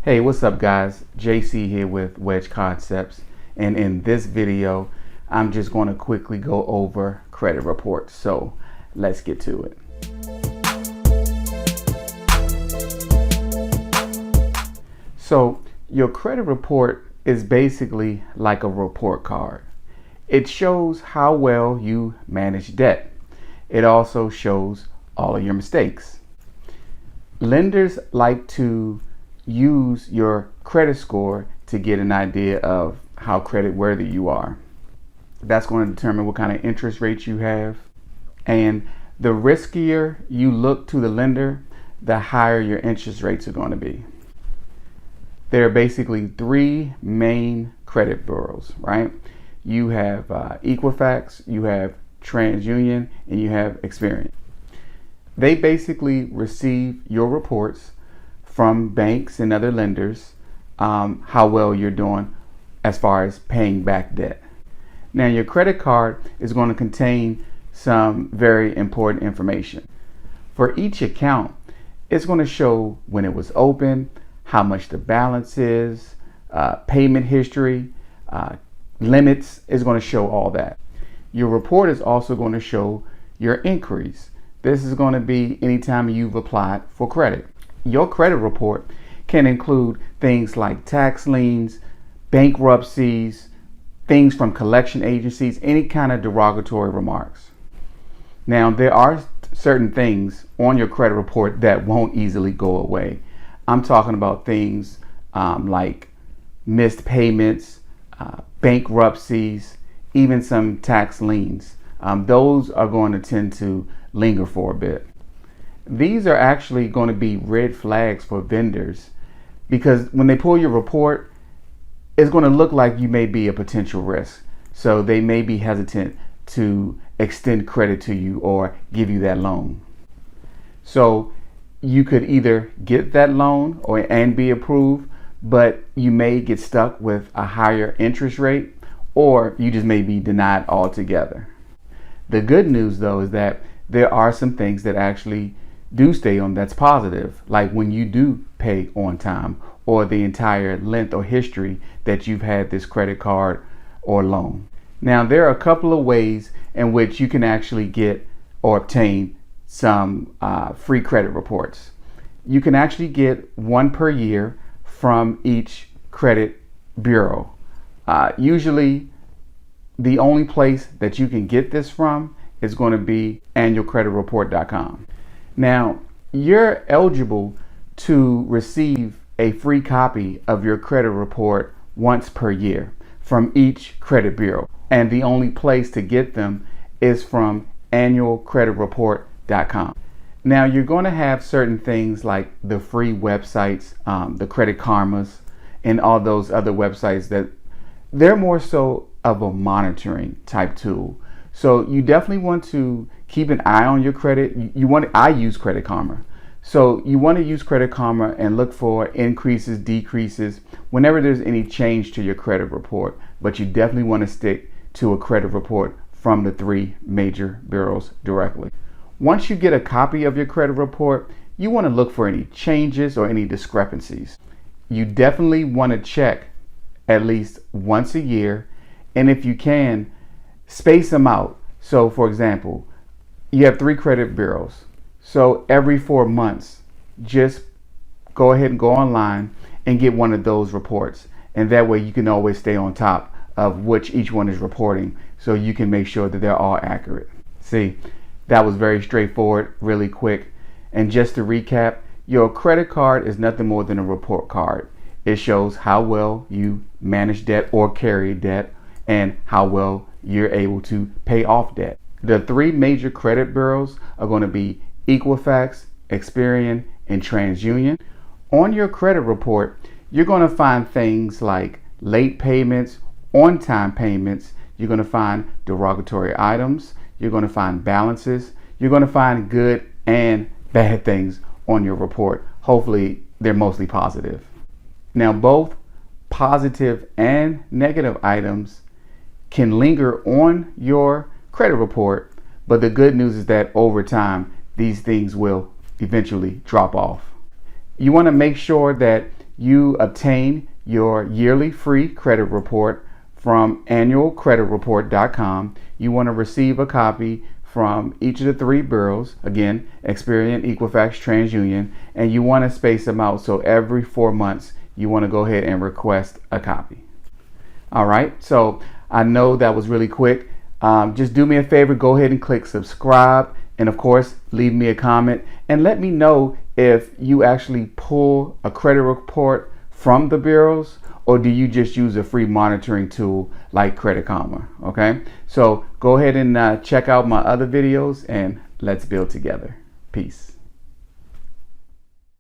Hey, what's up guys? JC here with WEDGE Concepts, and in this video I'm just going to quickly go over credit reports. So let's get to it. So your credit report is basically like a report card. It shows how well you manage debt. It also shows all of your mistakes. Lenders like to use your credit score to get an idea of how credit worthy you are. That's going to determine what kind of interest rates you have. And the riskier you look to the lender, the higher your interest rates are going to be. There are basically three main credit bureaus, right? You have Equifax, you have TransUnion, and you have Experian. They basically receive your reports from banks and other lenders, how well you're doing as far as paying back debt. Now your credit card is going to contain some very important information. For each account, it's going to show when it was open, how much the balance is, payment history, limits is going to show all that. Your report is also going to show your inquiries. This is going to be anytime you've applied for credit. Your credit report can include things like tax liens, bankruptcies, things from collection agencies, any kind of derogatory remarks. Now, there are certain things on your credit report that won't easily go away. I'm talking about things like missed payments, bankruptcies, even some tax liens. Those are going to tend to linger for a bit. These are actually going to be red flags for vendors, because when they pull your report, it's going to look like you may be a potential risk. So they may be hesitant to extend credit to you or give you that loan. So you could either get that loan and be approved, but you may get stuck with a higher interest rate, or you just may be denied altogether. The good news though is that there are some things that actually do stay on that's positive, like when you do pay on time, or the entire length or history that you've had this credit card or loan. Now there are a couple of ways in which you can actually get or obtain some free credit reports. You can actually get one per year from each credit bureau. Usually the only place that you can get this from is going to be annualcreditreport.com. Now, you're eligible to receive a free copy of your credit report once per year from each credit bureau. And the only place to get them is from annualcreditreport.com. Now, you're going to have certain things like the free websites, the Credit Karmas, and all those other websites that they're more so of a monitoring type tool. So you definitely want to keep an eye on your credit. I use Credit Karma. So you want to use Credit Karma and look for increases, decreases, whenever there's any change to your credit report. But you definitely want to stick to a credit report from the three major bureaus directly. Once you get a copy of your credit report, you want to look for any changes or any discrepancies. You definitely want to check at least once a year, and if you can, space them out. So for example, you have three credit bureaus. So every 4 months, just go ahead and go online and get one of those reports. And that way you can always stay on top of which each one is reporting, so you can make sure that they're all accurate. See, that was very straightforward, really quick. And just to recap, your credit card is nothing more than a report card. It shows how well you manage debt or carry debt, and how well you're able to pay off debt. The three major credit bureaus are going to be Equifax, Experian, and TransUnion. On your credit report, you're going to find things like late payments, on-time payments. You're going to find derogatory items. You're going to find balances. You're going to find good and bad things on your report. Hopefully, they're mostly positive. Now, both positive and negative items can linger on your credit report, but the good news is that over time these things will eventually drop off. You want to make sure that you obtain your yearly free credit report from annualcreditreport.com. You want to receive a copy from each of the 3 bureaus, again, Experian, Equifax, TransUnion, and you want to space them out, so every 4 months you want to go ahead and request a copy. All right, so I know that was really quick. Just do me a favor, go ahead and click subscribe, and of course leave me a comment and let me know if you actually pull a credit report from the bureaus, or do you just use a free monitoring tool like Credit Karma. Okay, so go ahead and check out my other videos, and let's build together. Peace.